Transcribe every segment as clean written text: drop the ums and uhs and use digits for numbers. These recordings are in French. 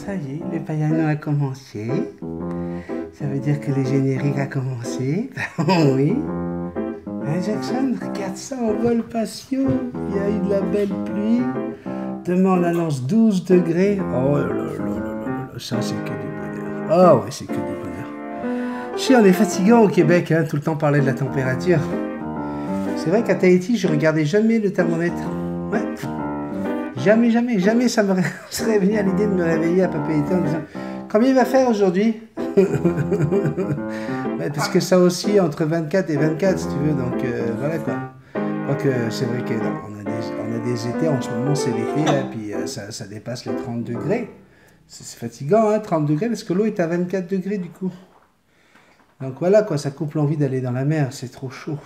ça y est, le piano a commencé. Ça veut dire que le générique a commencé. Oui. Hein, Jackson, regarde ça en vol patio. Il y a eu de la belle pluie. Demain, on annonce 12 degrés. Oh là là là là là, ça c'est que du bonheur. Ah ouais, c'est que du bonheur. Je sais, on est fatigant au Québec, hein, tout le temps parler de la température. C'est vrai qu'à Tahiti, je regardais jamais le thermomètre. Ouais. Jamais, jamais, jamais ça me serait venu à l'idée de me réveiller à Papeete en disant combien il va faire aujourd'hui. Ouais, parce que ça aussi entre 24 et 24 si tu veux, donc voilà quoi. Quoique c'est vrai qu'on a des étés, en ce moment c'est l'été, là, puis ça dépasse les 30 degrés. C'est fatigant, hein, 30 degrés, parce que l'eau est à 24 degrés du coup. Donc voilà quoi, ça coupe l'envie d'aller dans la mer, c'est trop chaud,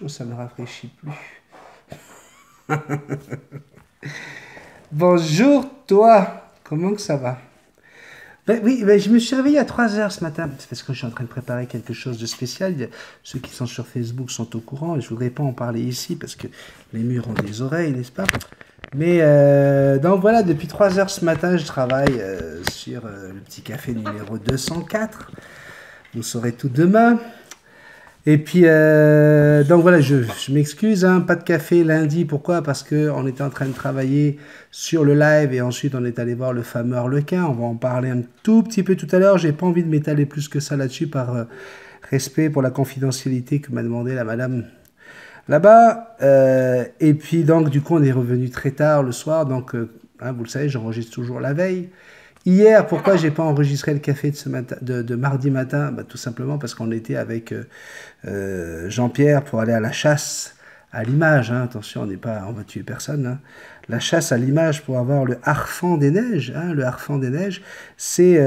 ça ne rafraîchit plus. Bonjour toi, comment que ça va? Ben oui, ben je me suis réveillé à 3 heures ce matin. C'est parce que je suis en train de préparer quelque chose de spécial. Ceux qui sont sur Facebook sont au courant et je ne voudrais pas en parler ici parce que les murs ont des oreilles, n'est-ce pas? Mais donc voilà, depuis 3 heures ce matin, je travaille sur le petit café numéro 204. Vous saurez tout demain. Et puis, donc voilà, je m'excuse, hein, pas de café lundi. Pourquoi? Parce qu'on était en train de travailler sur le live et ensuite on est allé voir le fameux Harlequin. On va en parler un tout petit peu tout à l'heure. J'ai pas envie de m'étaler plus que ça là-dessus par respect pour la confidentialité que m'a demandé la madame là-bas. Et puis donc, du coup, on est revenu très tard le soir. Donc, hein, vous le savez, j'enregistre toujours la veille. Hier, pourquoi j'ai pas enregistré le café de, ce matin, de mardi matin? Bah, tout simplement parce qu'on était avec Jean-Pierre pour aller à la chasse à l'image. Hein. Attention, on va tuer personne. Hein. La chasse à l'image pour avoir le harfang des neiges. Hein. Le harfang des neiges, c'est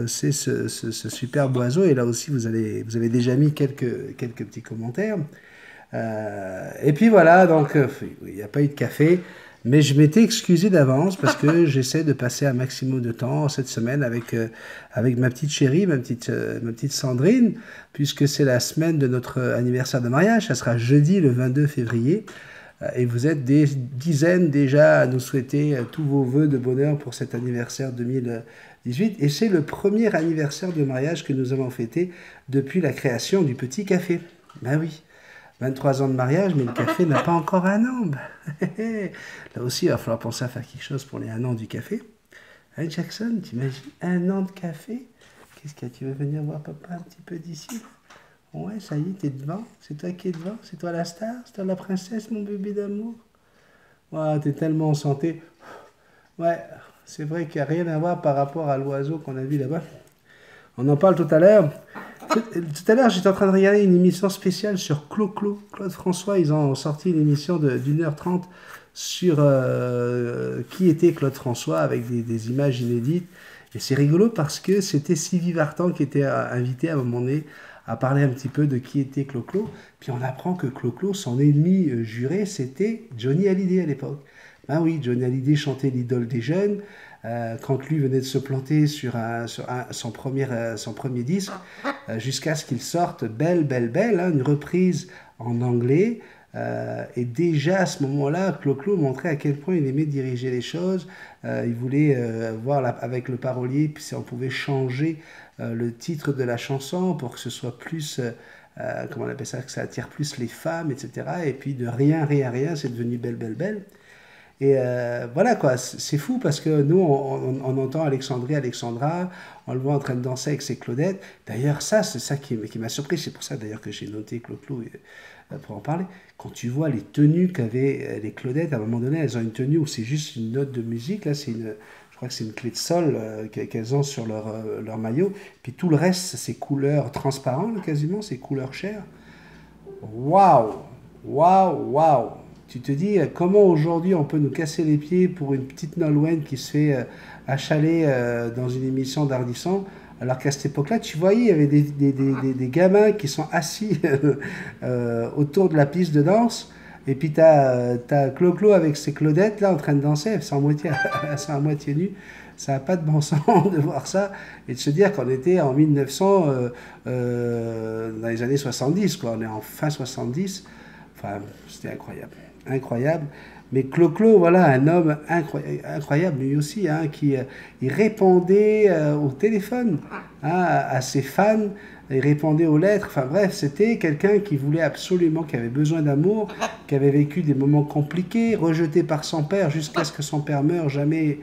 ce superbe oiseau. Et là aussi, vous avez déjà mis quelques petits commentaires. Et puis voilà, donc il n'y a pas eu de café. Mais je m'étais excusé d'avance parce que j'essaie de passer un maximum de temps cette semaine avec ma petite chérie, ma petite Sandrine, puisque c'est la semaine de notre anniversaire de mariage. Ça sera jeudi le 22 février. Et vous êtes des dizaines déjà à nous souhaiter tous vos vœux de bonheur pour cet anniversaire 2018. Et c'est le premier anniversaire de mariage que nous avons fêté depuis la création du Petit Café. Ben oui. 23 ans de mariage, mais le café n'a pas encore un an. Là aussi, il va falloir penser à faire quelque chose pour les 1 an du café. Hein, Jackson, t'imagines 1 an de café? Qu'est-ce qu'il y a? Tu veux venir voir papa un petit peu d'ici? Ouais, ça y est, t'es devant. C'est toi qui es devant. C'est toi la star. C'est toi la princesse, mon bébé d'amour. Ouais, t'es tellement en santé. Ouais, c'est vrai qu'il n'y a rien à voir par rapport à l'oiseau qu'on a vu là-bas. On en parle tout à l'heure. Tout à l'heure, j'étais en train de regarder une émission spéciale sur Claude François. Ils ont sorti une émission d'1h30 sur qui était Claude François avec des images inédites. Et c'est rigolo parce que c'était Sylvie Vartan qui était invitée à un moment donné à parler un petit peu de qui était Clo-Clo. Puis on apprend que Clo-Clo, son ennemi juré, c'était Johnny Hallyday à l'époque. Ben oui, Johnny Hallyday chantait l'idole des jeunes. Quand lui venait de se planter sur son premier disque, jusqu'à ce qu'il sorte Belle, Belle, Belle, hein, une reprise en anglais. Et déjà à ce moment-là, Clo-Clo montrait à quel point il aimait diriger les choses. Il voulait voir avec le parolier, puis si on pouvait changer le titre de la chanson pour que ce soit plus, comment on appelle ça, que ça attire plus les femmes, etc. Et puis de rien, rien, rien, c'est devenu Belle, Belle, Belle. Et voilà quoi, c'est fou parce que nous, on entend Alexandra, on le voit en train de danser avec ses Claudettes. D'ailleurs, ça, c'est ça qui m'a surpris. C'est pour ça d'ailleurs que j'ai noté Clo-Clo pour en parler. Quand tu vois les tenues qu'avaient les Claudettes, à un moment donné, elles ont une tenue où c'est juste une note de musique. Là, je crois que c'est une clé de sol qu'elles ont sur leur maillot. Puis tout le reste, c'est couleurs transparentes quasiment, c'est couleurs chères. Waouh! Waouh! Waouh! Tu te dis comment aujourd'hui on peut nous casser les pieds pour une petite Nolwenn qui se fait achaler dans une émission d'Ardisson, alors qu'à cette époque-là, tu voyais, il y avait des gamins qui sont assis autour de la piste de danse, et puis t'as Clo-Clo avec ses Claudettes là en train de danser, elles sont à moitié nues. Ça n'a pas de bon sens de voir ça et de se dire qu'on était en 1900, dans les années 70, quoi. On est en fin 70. Enfin, c'était incroyable. Incroyable. Mais Clo-Clo, voilà, un homme incroyable, lui aussi, hein, qui il répondait au téléphone, hein, à ses fans, il répondait aux lettres. Enfin bref, c'était quelqu'un qui voulait absolument, qui avait besoin d'amour, qui avait vécu des moments compliqués, rejeté par son père jusqu'à ce que son père meure. Jamais,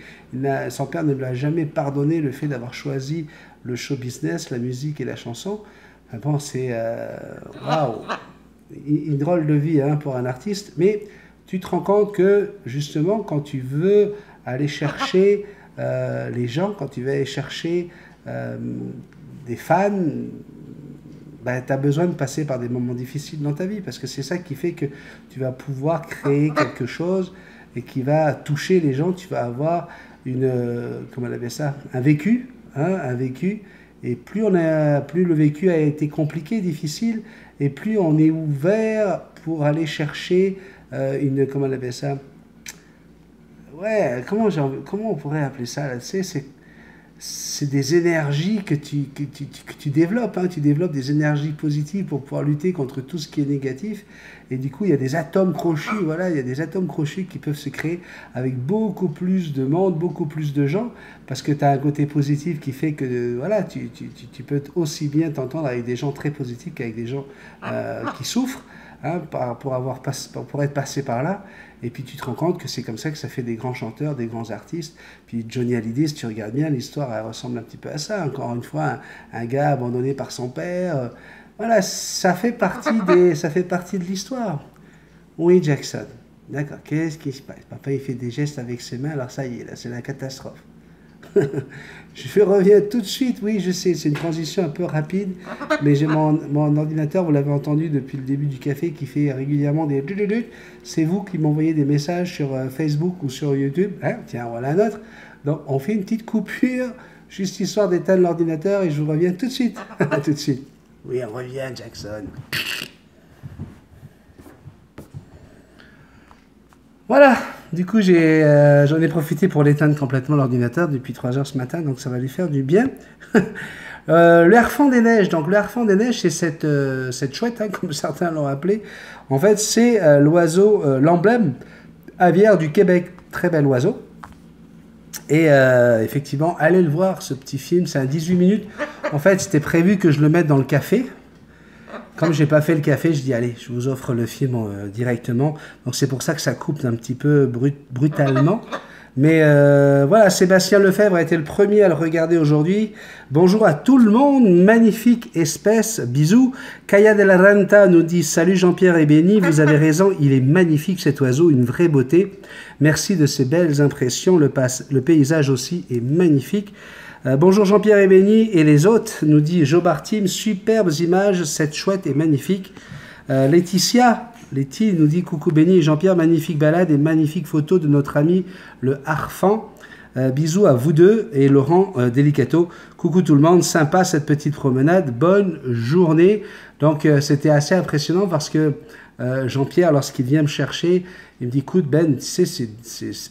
son père ne lui a jamais pardonné le fait d'avoir choisi le show business, la musique et la chanson. Enfin bon, c'est waouh, une drôle de vie, hein, pour un artiste, mais tu te rends compte que justement quand tu veux aller chercher les gens, quand tu veux aller chercher des fans, ben, tu as besoin de passer par des moments difficiles dans ta vie, parce que c'est ça qui fait que tu vas pouvoir créer quelque chose et qui va toucher les gens. Tu vas avoir comment on appelle ça, un vécu, hein, un vécu. Et plus le vécu a été compliqué, difficile, et plus on est ouvert pour aller chercher comment on appelle ça? Ouais, comment on pourrait appeler ça là, tu sais, c'est des énergies que tu développes, hein, tu développes des énergies positives pour pouvoir lutter contre tout ce qui est négatif. Et du coup, il y a des atomes crochus, voilà, il y a des atomes crochus qui peuvent se créer avec beaucoup plus de monde, beaucoup plus de gens, parce que tu as un côté positif qui fait que voilà, tu peux aussi bien t'entendre avec des gens très positifs qu'avec des gens qui souffrent, hein, pour être passé par là. Et puis tu te rends compte que c'est comme ça que ça fait des grands chanteurs, des grands artistes. Puis Johnny Hallyday, si tu regardes bien, l'histoire elle ressemble un petit peu à ça. Encore une fois, un gars abandonné par son père. Voilà, ça fait partie de l'histoire. Oui, Jackson. D'accord, qu'est-ce qui se passe? Papa, il fait des gestes avec ses mains, alors ça y est, là, c'est la catastrophe. Je reviens tout de suite, oui, je sais, c'est une transition un peu rapide, mais j'ai mon ordinateur, vous l'avez entendu depuis le début du café, qui fait régulièrement des... C'est vous qui m'envoyez des messages sur Facebook ou sur YouTube. Hein, tiens, voilà un autre. Donc, on fait une petite coupure, juste histoire d'éteindre l'ordinateur, et je vous reviens tout de suite. Tout de suite. Oui, on revient, Jackson. Voilà, du coup j'en ai profité pour l'éteindre complètement l'ordinateur depuis 3 heures ce matin, donc ça va lui faire du bien. Le Harfang des Neiges, donc le Harfang des Neiges, c'est cette chouette, hein, comme certains l'ont appelé. En fait, c'est l'oiseau, l'emblème aviaire du Québec, très bel oiseau. Et effectivement, allez le voir, ce petit film, c'est un 18 minutes. En fait, c'était prévu que je le mette dans le café. Comme j'ai pas fait le café, je dis allez, je vous offre le film directement. Donc c'est pour ça que ça coupe un petit peu brutalement. Mais voilà, Sébastien Lefebvre a été le premier à le regarder aujourd'hui. Bonjour à tout le monde, magnifique espèce, bisous. Kaya de la Renta nous dit salut Jean-Pierre et Béni, vous avez raison, il est magnifique cet oiseau, une vraie beauté. Merci de ces belles impressions, le paysage aussi est magnifique. Bonjour Jean-Pierre et Béni et les autres, nous dit Jo Bartim, superbes images, cette chouette est magnifique. Laetitia nous dit coucou Béni et Jean-Pierre, magnifique balade et magnifique photo de notre ami le Harfang. Bisous à vous deux et Laurent Delicato. Coucou tout le monde, sympa cette petite promenade, bonne journée. Donc c'était assez impressionnant parce que Jean-Pierre, lorsqu'il vient me chercher, il me dit écoute Ben, tu sais, c'est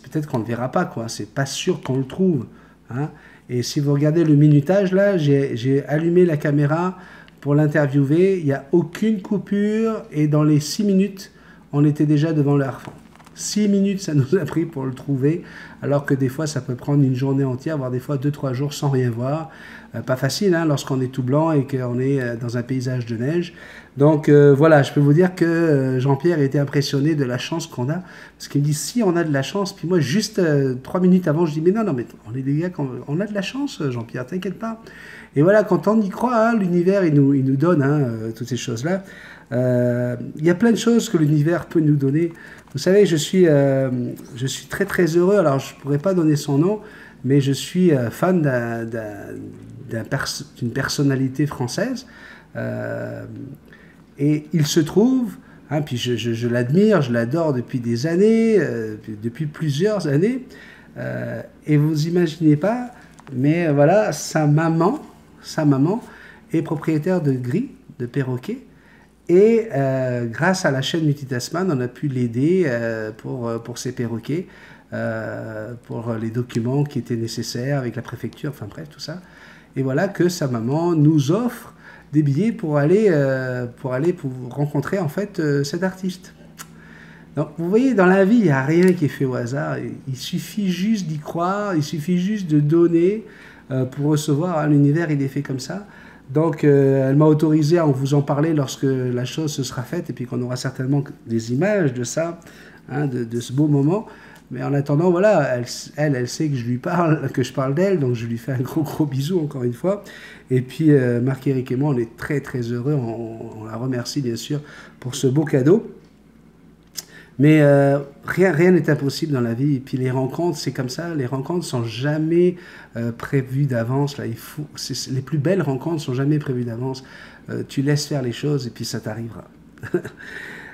peut-être qu'on ne le verra pas, quoi. C'est pas sûr qu'on le trouve. Hein. Et si vous regardez le minutage, là, j'ai allumé la caméra pour l'interviewer. Il n'y a aucune coupure. Et dans les 6 minutes, on était déjà devant le Harfang. 6 minutes, ça nous a pris pour le trouver. Alors que des fois, ça peut prendre une journée entière, voire des fois 2-3 jours sans rien voir. Pas facile, hein, lorsqu'on est tout blanc et qu'on est dans un paysage de neige. Donc voilà, je peux vous dire que Jean-Pierre était impressionné de la chance qu'on a. Parce qu'il me dit, si on a de la chance, puis moi, juste 3 minutes avant, je dis, mais non, mais on est des gars, on a de la chance, Jean-Pierre, t'inquiète pas. Et voilà, quand on y croit, hein, l'univers, il nous donne toutes ces choses-là. Il y a plein de choses que l'univers peut nous donner. Vous savez, je suis très très heureux, alors je ne pourrais pas donner son nom, mais je suis fan d'une personnalité française. Et il se trouve, hein, puis je l'admire, je l'adore depuis des années, depuis plusieurs années, et vous imaginez pas, mais voilà, sa maman est propriétaire de gris, de perroquets, et grâce à la chaîne Multitasman, on a pu l'aider pour ses perroquets, pour les documents qui étaient nécessaires avec la préfecture, enfin bref, tout ça. Et voilà que sa maman nous offre des billets pour aller rencontrer en fait cet artiste. Donc, vous voyez, dans la vie, il n'y a rien qui est fait au hasard. Il suffit juste d'y croire, il suffit juste de donner pour recevoir. Hein, l'univers, il est fait comme ça. Donc, elle m'a autorisé à vous en parler lorsque la chose se sera faite et puis qu'on aura certainement des images de ça, hein, de ce beau moment. Mais en attendant, voilà, elle sait que je lui parle, que je parle d'elle, donc je lui fais un gros bisou encore une fois. Et puis, Marc-Éric et moi, on est très heureux. On la remercie bien sûr pour ce beau cadeau. Mais rien n'est impossible dans la vie. Et puis les rencontres, c'est comme ça. Les rencontres sont jamais prévues d'avance. Là, les plus belles rencontres sont jamais prévues d'avance. Tu laisses faire les choses et puis ça t'arrivera.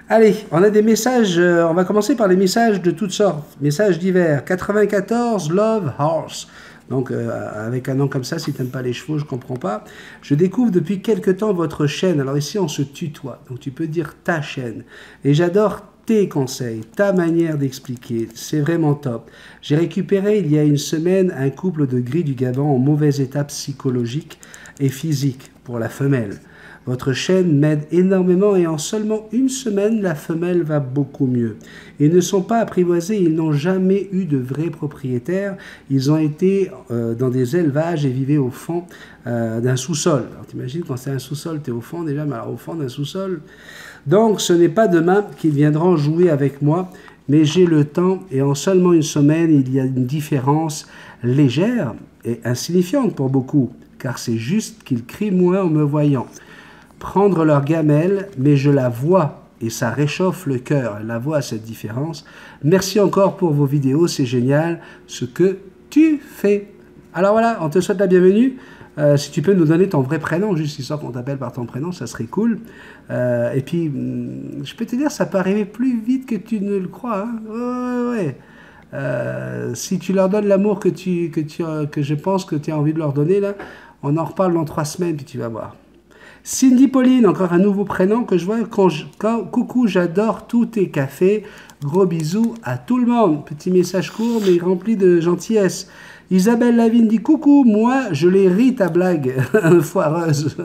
Allez, on a des messages. On va commencer par les messages de toutes sortes. Messages divers. 94 Love Horse. Donc, avec un nom comme ça, si tu n'aimes pas les chevaux, je ne comprends pas. Je découvre depuis quelque temps votre chaîne. Alors ici, on se tutoie. Donc, tu peux dire ta chaîne. Et j'adore tes conseils, ta manière d'expliquer. C'est vraiment top. J'ai récupéré il y a une semaine un couple de gris du Gabon en mauvaise état psychologique et physique pour la femelle. Votre chaîne m'aide énormément et en seulement une semaine, la femelle va beaucoup mieux. Ils ne sont pas apprivoisés, ils n'ont jamais eu de vrais propriétaires. Ils ont été dans des élevages et vivaient au fond d'un sous-sol. Alors t'imagines quand c'est un sous-sol, tu es au fond déjà, mais alors au fond d'un sous-sol. Donc ce n'est pas demain qu'ils viendront jouer avec moi, mais j'ai le temps et en seulement une semaine, il y a une différence légère et insignifiante pour beaucoup, car c'est juste qu'ils crient moins en me voyant. Prendre leur gamelle, mais je la vois et ça réchauffe le cœur. Elle la voit cette différence. Merci encore pour vos vidéos, c'est génial ce que tu fais. Alors voilà, on te souhaite la bienvenue. Si tu peux nous donner ton vrai prénom, juste histoire qu'on t'appelle par ton prénom, ça serait cool. Et puis, je peux te dire, ça peut arriver plus vite que tu ne le crois. Hein. Ouais. Si tu leur donnes l'amour que je pense que tu as envie de leur donner, là, on en reparle dans 3 semaines, puis tu vas voir. Cindy Pauline, encore un nouveau prénom que je vois. Coucou, j'adore tous tes cafés. Gros bisous à tout le monde. Petit message court, mais rempli de gentillesse. Isabelle Lavigne dit coucou, moi je les ris ta blague, foireuse.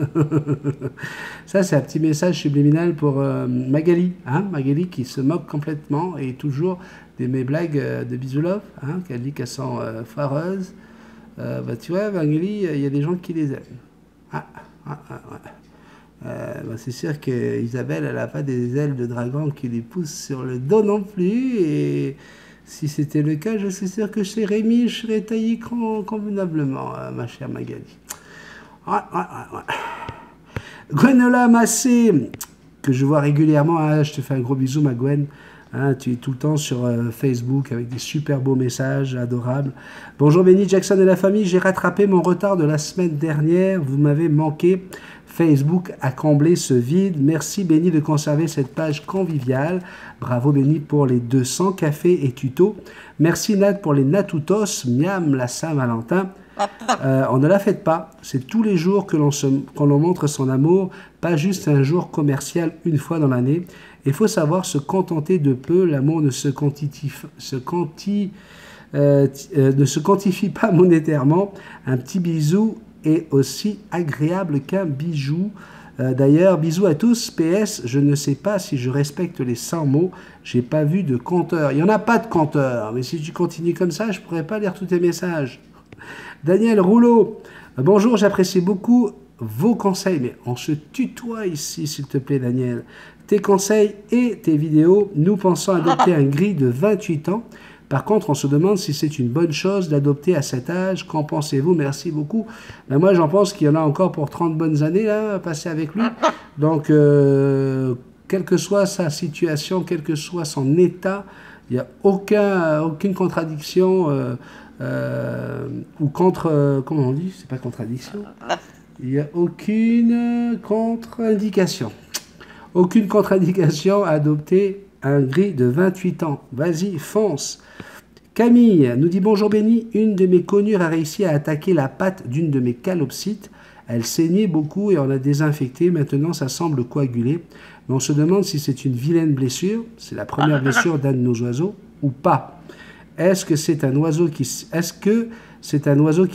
Ça c'est un petit message subliminal pour Magali, hein, Magali qui se moque complètement et toujours de mes blagues de Bisoulov, hein, qu'elle dit qu'elles sont foireuses. Bah, tu vois Magali, il y a des gens qui les aiment. Ouais. Bah, c'est sûr que Isabelle elle n'a pas des ailes de dragon qui lui poussent sur le dos non plus et... Si c'était le cas, je suis sûr que chez Rémi, je serais taillé convenablement, ma chère Magali. Ouais. Gwenola Massé, que je vois régulièrement, hein, je te fais un gros bisou, ma Gwen. Hein, tu es tout le temps sur Facebook avec des super beaux messages, adorables. Bonjour Benny, Jackson et la famille, j'ai rattrapé mon retard de la semaine dernière, vous m'avez manqué. Facebook a comblé ce vide. Merci Benny de conserver cette page conviviale. Bravo Benny pour les 200 cafés et tutos. Merci Nat pour les Natoutos. Miam la Saint-Valentin. On ne la fête pas. C'est tous les jours que l'on montre son amour, pas juste un jour commercial une fois dans l'année. Il faut savoir se contenter de peu. L'amour ne se quantifie pas monétairement. Un petit bisou est aussi agréable qu'un bijou. D'ailleurs, bisous à tous. PS, je ne sais pas si je respecte les 100 mots. J'ai pas vu de compteur. Il n'y en a pas de compteur. Mais si tu continues comme ça, je pourrais pas lire tous tes messages. Daniel Rouleau. Bonjour, j'apprécie beaucoup vos conseils. Mais on se tutoie ici, s'il te plaît, Daniel. Tes conseils et tes vidéos. Nous pensons adopter un gris de 28 ans. Par contre, on se demande si c'est une bonne chose d'adopter à cet âge. Qu'en pensez-vous? Merci beaucoup. Ben moi, j'en pense qu'il y en a encore pour 30 bonnes années là, à passer avec lui. Donc, quelle que soit sa situation, quel que soit son état, il n'y a aucune contradiction ou contre... comment on dit? C'est pas contradiction. Il n'y a aucune contre-indication. Aucune contre-indication à adopter un gris de 28 ans. Vas-y, fonce. Camille nous dit bonjour Benny. Une de mes conures a réussi à attaquer la patte d'une de mes calopsites. Elle saignait beaucoup et on l'a désinfectée. Maintenant, ça semble coaguler. Mais on se demande si c'est une vilaine blessure. C'est la première blessure d'un de nos oiseaux ou pas. Est-ce que c'est un oiseau qui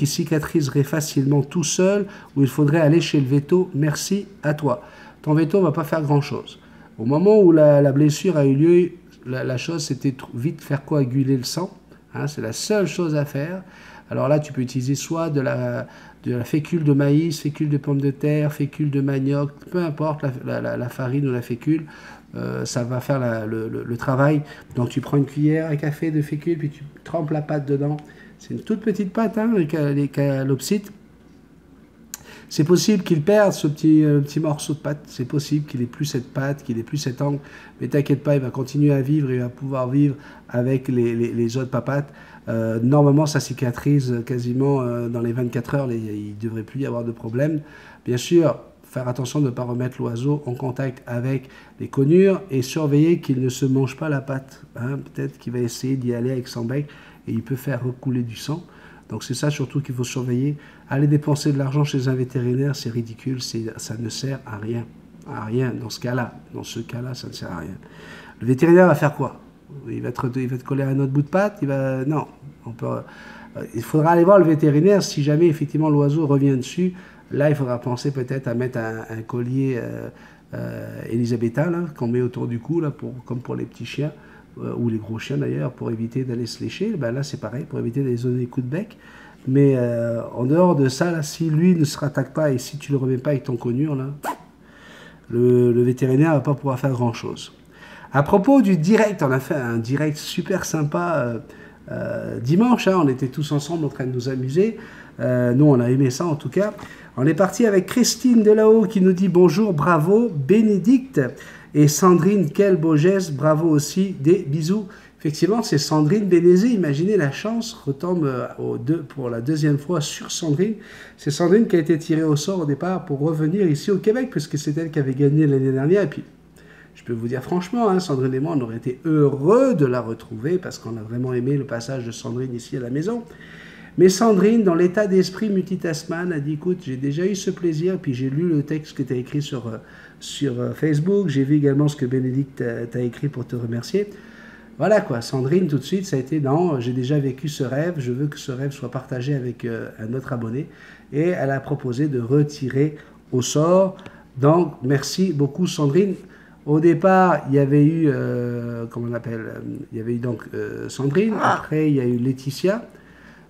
cicatriserait facilement tout seul ou il faudrait aller chez le véto? Merci à toi. Ton véto ne va pas faire grand-chose. Au moment où la blessure a eu lieu, la chose, c'était vite faire coaguler le sang. Hein, c'est la seule chose à faire. Alors là, tu peux utiliser soit de la fécule de maïs, fécule de pommes de terre, fécule de manioc, peu importe la farine ou la fécule, ça va faire le travail. Donc tu prends une cuillère à café de fécule, puis tu trempes la pâte dedans. C'est une toute petite pâte, hein, les calopsites. C'est possible qu'il perde ce petit morceau de pâte, c'est possible qu'il ait plus cette pâte, qu'il ait plus cet angle, mais t'inquiète pas, il va continuer à vivre, il va pouvoir vivre avec les autres papates. Normalement, ça cicatrise quasiment dans les 24 heures, il ne devrait plus y avoir de problème. Bien sûr, faire attention de ne pas remettre l'oiseau en contact avec les conures et surveiller qu'il ne se mange pas la pâte. Hein. Peut-être qu'il va essayer d'y aller avec son bec et il peut faire recouler du sang. Donc c'est ça surtout qu'il faut surveiller. Aller dépenser de l'argent chez un vétérinaire, c'est ridicule, ça ne sert à rien. À rien dans ce cas-là. Dans ce cas-là, ça ne sert à rien. Le vétérinaire va faire quoi? Il va te coller un autre bout de pâte? Non. Il faudra aller voir le vétérinaire si jamais effectivement l'oiseau revient dessus. Là, il faudra penser peut-être à mettre un collier élisabétain qu'on met autour du cou, là, comme pour les petits chiens. Ou les gros chiens d'ailleurs, pour éviter d'aller se lécher. Ben là, c'est pareil, pour éviter d'aller donner des coups de bec. Mais en dehors de ça, là, si lui ne se rattaque pas et si tu ne le remets pas avec ton conure, là, le vétérinaire ne va pas pouvoir faire grand-chose. À propos du direct, on a fait un direct super sympa dimanche. Hein, on était tous ensemble en train de nous amuser. Nous, on a aimé ça en tout cas. On est parti avec Christine Delahaut qui nous dit bonjour, bravo, Bénédicte. Et Sandrine, quel beau geste, bravo aussi, des bisous. Effectivement, c'est Sandrine Bénézé, imaginez la chance, retombe pour la deuxième fois sur Sandrine. C'est Sandrine qui a été tirée au sort au départ pour revenir ici au Québec, puisque c'est elle qui avait gagné l'année dernière. Et puis, je peux vous dire franchement, hein, Sandrine et moi, on aurait été heureux de la retrouver, parce qu'on a vraiment aimé le passage de Sandrine ici à la maison. Mais Sandrine, dans l'état d'esprit multitasman, a dit, écoute, j'ai déjà eu ce plaisir, puis j'ai lu le texte que tu as écrit sur Facebook, j'ai vu également ce que Bénédicte t'a écrit pour te remercier. Voilà quoi, Sandrine, tout de suite, ça a été, non, j'ai déjà vécu ce rêve, je veux que ce rêve soit partagé avec un autre abonné. Et elle a proposé de retirer au sort. Donc, merci beaucoup Sandrine. Au départ, il y avait eu, comment on appelle, il y avait eu donc Sandrine, après il y a eu Laetitia.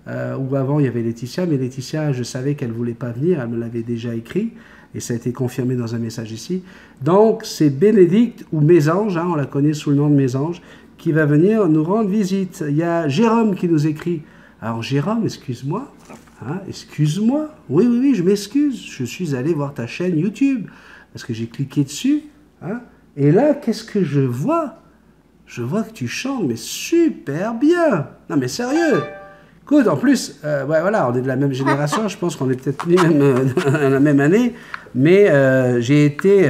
Ou avant il y avait Laetitia, mais Laetitia, je savais qu'elle ne voulait pas venir, elle me l'avait déjà écrit, et ça a été confirmé dans un message ici. Donc c'est Bénédicte, ou Mésange, hein, on la connaît sous le nom de Mésange, qui va venir nous rendre visite. Il y a Jérôme qui nous écrit. Alors Jérôme, excuse-moi, hein, excuse-moi, oui, je m'excuse, je suis allé voir ta chaîne YouTube, parce que j'ai cliqué dessus, hein, et là, qu'est-ce que je vois? Je vois que tu chantes, mais super bien. Non mais sérieux. Écoute, en plus, ouais, voilà, on est de la même génération, je pense qu'on est peut-être nés même à la même année, mais j'ai été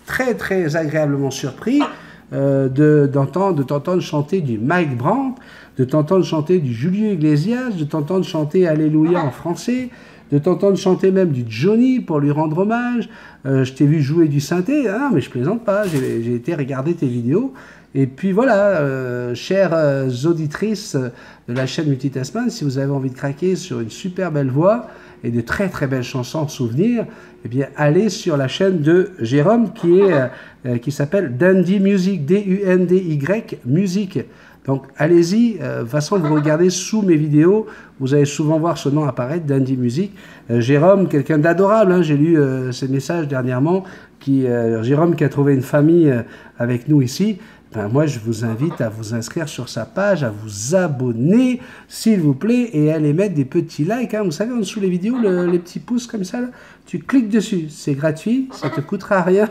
très, très agréablement surpris de t'entendre chanter du Mike Brandt, de t'entendre chanter du Julio Iglesias, de t'entendre chanter Alléluia en français, de t'entendre chanter même du Johnny pour lui rendre hommage. Je t'ai vu jouer du synthé, ah, mais je plaisante pas, j'ai été regarder tes vidéos. Et puis voilà, chères auditrices de la chaîne Multitasman, si vous avez envie de craquer sur une super belle voix et de très très belles chansons souvenirs, eh bien allez sur la chaîne de Jérôme qui s'appelle Dandy Music, D-U-N-D-Y Music. Donc allez-y, de toute façon vous regardez sous mes vidéos, vous allez souvent voir ce nom apparaître, Dandy Music. Jérôme, quelqu'un d'adorable, hein, j'ai lu ses messages dernièrement, Jérôme qui a trouvé une famille avec nous ici. Ben moi, je vous invite à vous inscrire sur sa page, à vous abonner, s'il vous plaît, et à aller mettre des petits likes. Hein. Vous savez, en dessous les vidéos, les petits pouces comme ça, là, tu cliques dessus. C'est gratuit, ça ne te coûtera rien.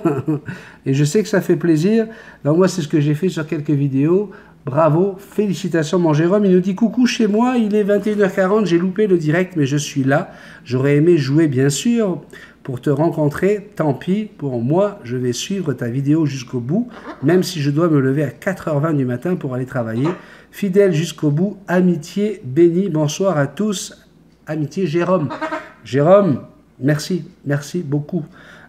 Et je sais que ça fait plaisir. Donc moi, c'est ce que j'ai fait sur quelques vidéos. Bravo, félicitations mon Jérôme. Il nous dit coucou chez moi, il est 21h40, j'ai loupé le direct, mais je suis là. J'aurais aimé jouer, bien sûr, pour te rencontrer. Tant pis, pour moi, je vais suivre ta vidéo jusqu'au bout, même si je dois me lever à 4h20 du matin pour aller travailler. Fidèle jusqu'au bout, amitié bénie. Bonsoir à tous. Amitié Jérôme. Jérôme, merci beaucoup.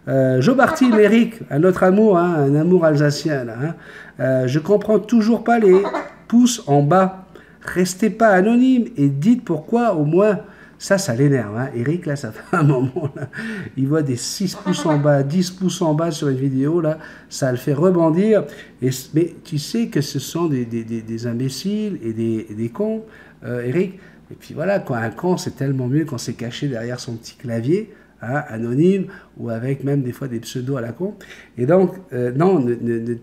Jobarty, Méric, un autre amour, hein, un amour alsacien. Là, hein. Je comprends toujours pas les pouces en bas. Restez pas anonyme et dites pourquoi au moins. Ça l'énerve, hein. Eric, là, ça fait un moment, là. Il voit des 6 pouces en bas, 10 pouces en bas sur une vidéo, là. Ça le fait rebondir. Mais tu sais que ce sont des imbéciles et des cons, Eric. Et puis voilà, quoi, un con, c'est tellement mieux qu'on s'est caché derrière son petit clavier, hein, anonyme, ou avec même des fois des pseudos à la con. Et donc, non,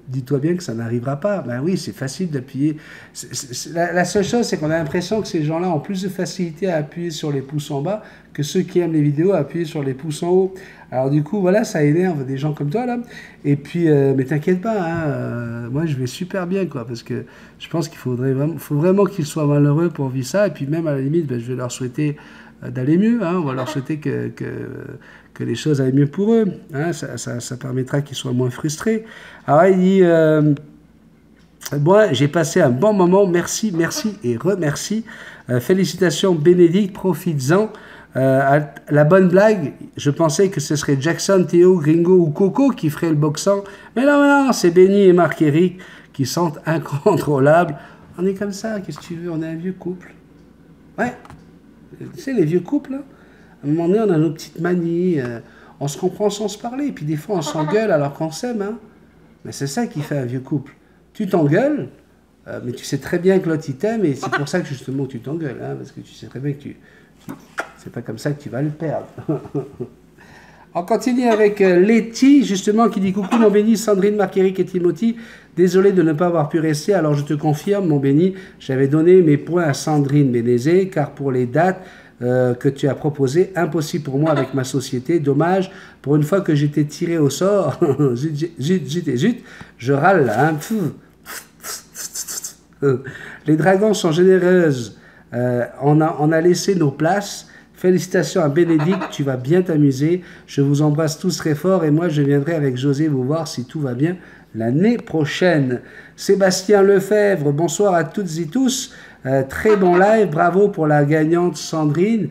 dis-toi bien que ça n'arrivera pas. Ben oui, c'est facile d'appuyer. La seule chose, c'est qu'on a l'impression que ces gens-là ont plus de facilité à appuyer sur les pouces en bas que ceux qui aiment les vidéos à appuyer sur les pouces en haut. Alors du coup, voilà, ça énerve des gens comme toi, là. Et puis, mais t'inquiète pas, hein, moi je vais super bien, quoi, parce que je pense qu'il faut vraiment qu'ils soient malheureux pour vivre ça. Et puis même, à la limite, ben, je vais leur souhaiter d'aller mieux, hein, on va leur souhaiter que les choses aillent mieux pour eux, hein, ça permettra qu'ils soient moins frustrés. Alors il dit, moi j'ai passé un bon moment, merci, merci et remercie, félicitations Bénédicte, profites-en. La bonne blague, je pensais que ce serait Jackson, Théo, Gringo ou Coco qui ferait le boxant, mais non, c'est Benny et Marc-Éric qui sont incontrôlables. On est comme ça, qu'est-ce que tu veux, on est un vieux couple. Ouais. Tu sais, les vieux couples, là, à un moment donné, on a nos petites manies, on se comprend sans se parler, et puis des fois, on s'engueule alors qu'on s'aime. Hein. Mais c'est ça qui fait un vieux couple. Tu t'engueules, mais tu sais très bien que l'autre, il t'aime, et c'est pour ça que justement tu t'engueules, hein, parce que tu sais très bien que c'est pas comme ça que tu vas le perdre. On continue avec Letty, justement, qui dit « Coucou mon béni, Sandrine, Marc-Éric et Timothy. Désolé de ne pas avoir pu rester, alors je te confirme, mon béni, j'avais donné mes points à Sandrine Bénézé, car pour les dates que tu as proposées, impossible pour moi avec ma société. Dommage, pour une fois que j'étais tiré au sort, zut, je râle là. Hein. Les dragons sont généreuses. On a laissé nos places. Félicitations à Bénédicte, tu vas bien t'amuser. Je vous embrasse tous très fort et moi je viendrai avec José vous voir si tout va bien l'année prochaine. Sébastien Lefebvre, bonsoir à toutes et tous. Très bon live, bravo pour la gagnante Sandrine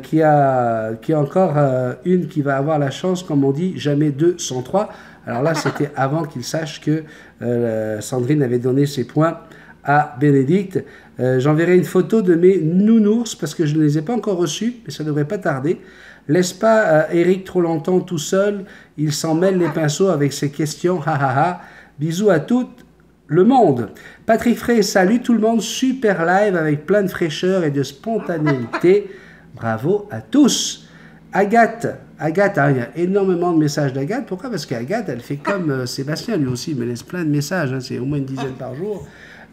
qui est encore une qui va avoir la chance, comme on dit, jamais 2 sans 3. Alors là, c'était avant qu'il sache que Sandrine avait donné ses points à Bénédicte. J'enverrai une photo de mes nounours parce que je ne les ai pas encore reçus, mais ça ne devrait pas tarder. Laisse pas Eric trop longtemps tout seul, il s'en mêle les pinceaux avec ses questions, ha ha ha. Bisous à tout le monde. Patrick Frey, salut tout le monde, super live avec plein de fraîcheur et de spontanéité. Bravo à tous. Agathe, hein, il y a énormément de messages d'Agathe. Pourquoi? Parce qu'Agathe, elle fait comme Sébastien, lui aussi, il me laisse plein de messages, hein, c'est au moins une dizaine par jour.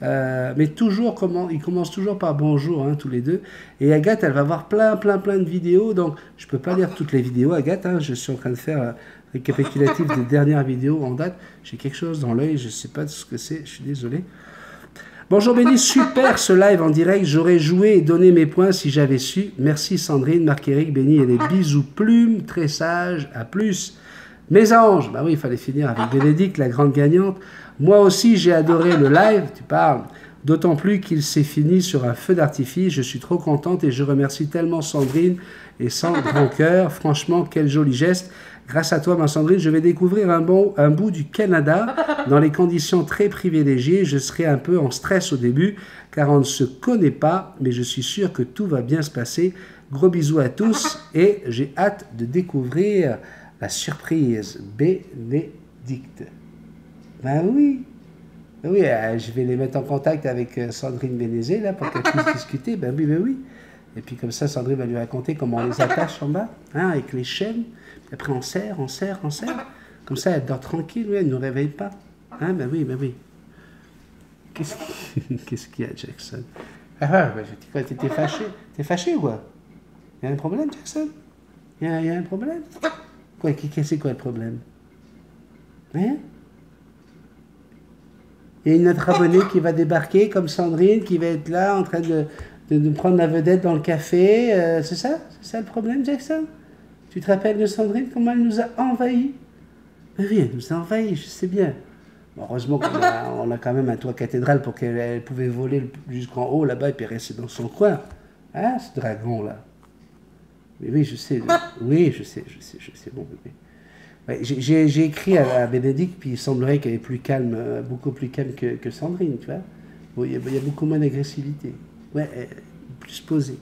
Mais toujours, ils commencent toujours par bonjour, hein, tous les deux. Et Agathe, elle va voir plein de vidéos. Donc, je ne peux pas lire toutes les vidéos, Agathe. Hein, je suis en train de faire un récapitulatif des dernières vidéos en date. J'ai quelque chose dans l'œil, je ne sais pas ce que c'est, je suis désolé. Bonjour Béni, super ce live en direct. J'aurais joué et donné mes points si j'avais su. Merci Sandrine, Marc-Éric, Béni et les bisous plumes, très sage, à plus. Mes anges, bah oui, il fallait finir avec Bénédicte, la grande gagnante. Moi aussi, j'ai adoré le live, tu parles, d'autant plus qu'il s'est fini sur un feu d'artifice. Je suis trop contente et je remercie tellement Sandrine et sans grand cœur. Franchement, quel joli geste. Grâce à toi, ma Sandrine, je vais découvrir un bout du Canada dans les conditions très privilégiées. Je serai un peu en stress au début, car on ne se connaît pas, mais je suis sûr que tout va bien se passer. Gros bisous à tous et j'ai hâte de découvrir la surprise. Bénédicte. Ben oui, je vais les mettre en contact avec Sandrine Bénézé, là, pour qu'elle puisse discuter. Ben oui. Et puis comme ça, Sandrine va lui raconter comment on les attache en bas, hein, avec les chaînes. Puis après, on serre. Comme ça, elle dort tranquille, oui, elle ne nous réveille pas. Hein, ben oui. Qu'est-ce qu'il y a, Jackson? T'es fâché? T'es fâché ou quoi? Il y a un problème, Jackson? Il y a un problème? Quoi, c'est quoi le problème? Hein? Il y a une autre abonnée qui va débarquer, comme Sandrine, qui va être là, en train de prendre la vedette dans le café. C'est ça? C'est ça le problème, Jackson? Tu te rappelles de Sandrine, comment elle nous a envahis? Oui, elle nous a envahis, je sais bien. Bon, heureusement qu'on a quand même un toit cathédrale pour qu'elle pouvait voler jusqu'en haut, là-bas, et puis rester dans son coin. Hein, ce dragon-là? Oui, je sais. Oui, je sais, bon bébé. Ouais, j'ai écrit à Bénédicte, puis il semblerait qu'elle est plus calme, beaucoup plus calme que Sandrine, tu vois. Bon, il y a beaucoup moins d'agressivité. Ouais, plus posée.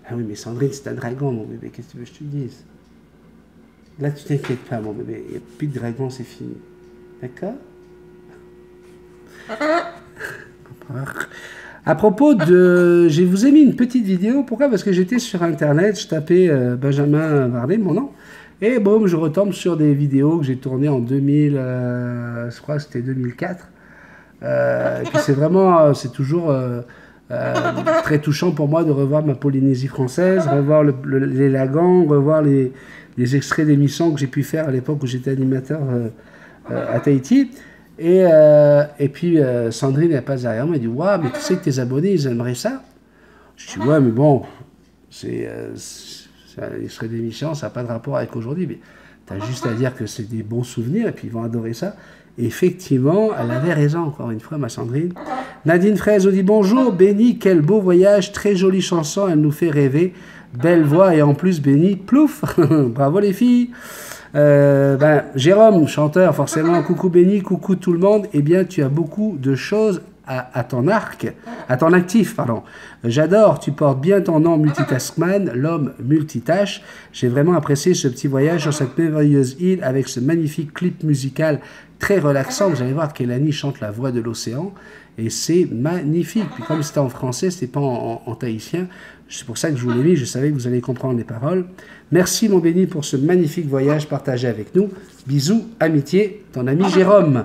Ah oui, mais Sandrine, c'est un dragon, mon bébé, qu'est-ce que tu veux que je te dise? Là, tu t'inquiètes pas, mon bébé, il n'y a plus de dragon, c'est fini. D'accord? À propos de... Je vous ai mis une petite vidéo. Pourquoi? Parce que j'étais sur Internet, je tapais Benjamin Varnet, mon nom, et boum, je retombe sur des vidéos que j'ai tournées en 2000, je crois que c'était 2004. Et puis c'est vraiment, c'est toujours très touchant pour moi de revoir ma Polynésie française, revoir les lagons, revoir les extraits d'émissions que j'ai pu faire à l'époque où j'étais animateur à Tahiti. Et puis Sandrine, elle passe derrière moi, elle dit waouh, mais tu sais que tes abonnés, ils aimeraient ça? Je dis ouais, mais bon, c'est un extrait d'émission, ça n'a pas de rapport avec aujourd'hui, mais tu as juste à dire que c'est des bons souvenirs et puis ils vont adorer ça. Et effectivement, elle avait raison, encore une fois, ma Sandrine. Nadine Fraise nous dit bonjour, Béni, quel beau voyage, très jolie chanson, elle nous fait rêver, belle voix et en plus Béni, plouf, bravo les filles. Jérôme, chanteur, forcément, coucou Béni, coucou tout le monde, eh bien tu as beaucoup de choses à ton actif, pardon. J'adore, tu portes bien ton nom Multitaskman, l'homme multitâche. J'ai vraiment apprécié ce petit voyage sur cette merveilleuse île avec ce magnifique clip musical très relaxant. Vous allez voir qu'Elani chante la voix de l'océan et c'est magnifique. Puis comme c'était en français, c'était pas en tahitien, c'est pour ça que je vous l'ai mis, je savais que vous allez comprendre les paroles. Merci mon Béni pour ce magnifique voyage partagé avec nous. Bisous, amitié, ton ami Jérôme.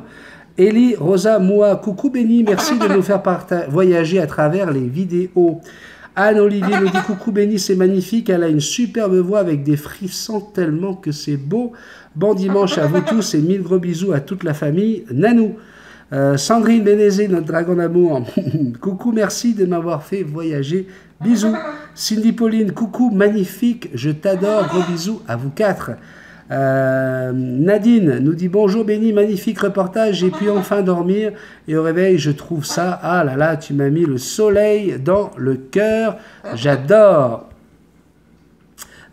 Elie Rosa Moua, coucou Béni, merci de nous faire voyager à travers les vidéos. Anne-Olivier nous dit coucou Béni, c'est magnifique, elle a une superbe voix avec des frissons tellement que c'est beau. Bon dimanche à vous tous et mille gros bisous à toute la famille. Nanou, Sandrine Bénézé, notre dragon d'amour, coucou, merci de m'avoir fait voyager. Bisous. Cindy Pauline, coucou, magnifique, je t'adore, gros bisous à vous quatre. Nadine nous dit bonjour Béni, magnifique reportage, j'ai pu enfin dormir et au réveil je trouve ça, ah là là, tu m'as mis le soleil dans le cœur, j'adore.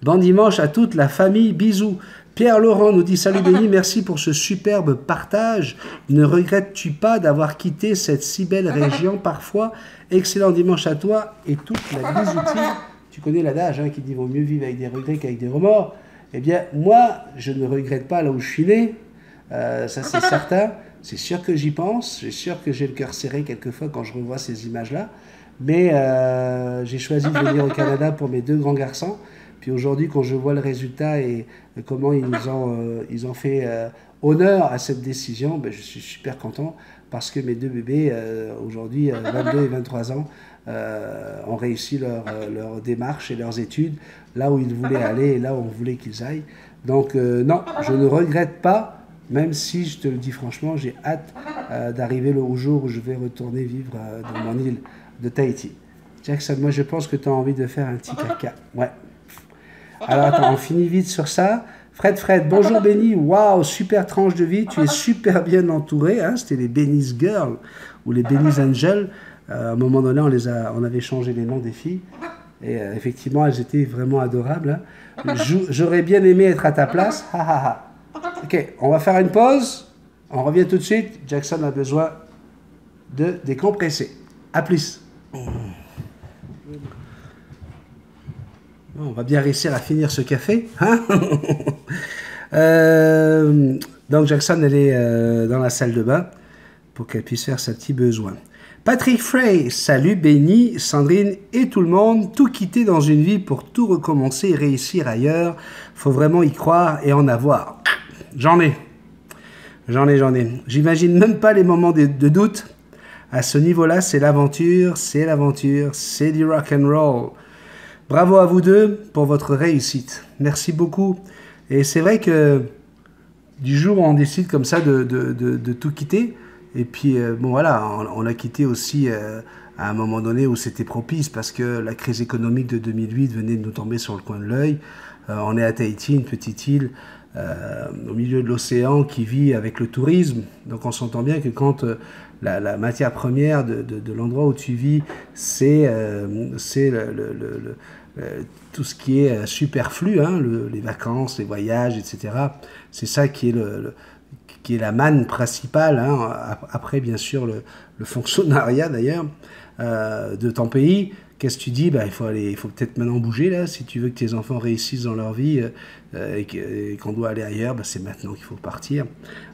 Bon dimanche à toute la famille, bisous. Pierre Laurent nous dit salut Béni, merci pour ce superbe partage, ne regrettes-tu pas d'avoir quitté cette si belle région parfois? Excellent dimanche à toi et toute la bisoutine. Tu connais l'adage qui dit vaut mieux vivre avec des regrets qu'avec des remords. Eh bien, moi, je ne regrette pas là où je suis né, ça c'est certain. C'est sûr que j'y pense, c'est sûr que j'ai le cœur serré quelquefois quand je revois ces images-là. Mais j'ai choisi de venir au Canada pour mes deux grands garçons. Puis aujourd'hui, quand je vois le résultat et comment ils ont fait honneur à cette décision, ben, je suis super content parce que mes deux bébés, aujourd'hui, 22 et 23 ans, ont réussi leur démarche et leurs études là où ils voulaient aller et là où on voulait qu'ils aillent. Donc non, je ne regrette pas, même si je te le dis franchement, j'ai hâte d'arriver au jour où je vais retourner vivre dans mon île de Tahiti. Jackson, moi je pense que tu as envie de faire un petit caca. Ouais. Alors attends, on finit vite sur ça. Fred, bonjour Béni, waouh, super tranche de vie, tu es super bien entouré, hein, c'était les Benny's Girls ou les Benny's Angels. À un moment donné, on avait changé les noms des filles. Et effectivement, elles étaient vraiment adorables. Hein. J'aurais bien aimé être à ta place. Ha, ha, ha. Ok, on va faire une pause. On revient tout de suite. Jackson a besoin de décompresser. À plus. On va bien réussir à finir ce café. Hein. Donc Jackson, elle est dans la salle de bain pour qu'elle puisse faire sa petite besoin. Patrick Frey, salut Béni, Sandrine et tout le monde, tout quitter dans une vie pour tout recommencer et réussir ailleurs, faut vraiment y croire et en avoir. J'en ai. J'imagine même pas les moments de doute. À ce niveau-là, c'est l'aventure, c'est du rock and roll. Bravo à vous deux pour votre réussite. Merci beaucoup. Et c'est vrai que du jour où on décide comme ça de tout quitter, et puis, bon voilà, on a quitté aussi à un moment donné où c'était propice parce que la crise économique de 2008 venait de nous tomber sur le coin de l'œil. On est à Tahiti, une petite île au milieu de l'océan qui vit avec le tourisme. Donc on s'entend bien que quand la matière première de l'endroit où tu vis, c'est tout ce qui est superflu, hein, les vacances, les voyages, etc. C'est ça qui est la manne principale, hein, après bien sûr le fonctionnariat d'ailleurs, de ton pays. Qu'est-ce que tu dis? Bah, il faut peut-être maintenant bouger là. Si tu veux que tes enfants réussissent dans leur vie et qu'on doit aller ailleurs, bah, c'est maintenant qu'il faut partir.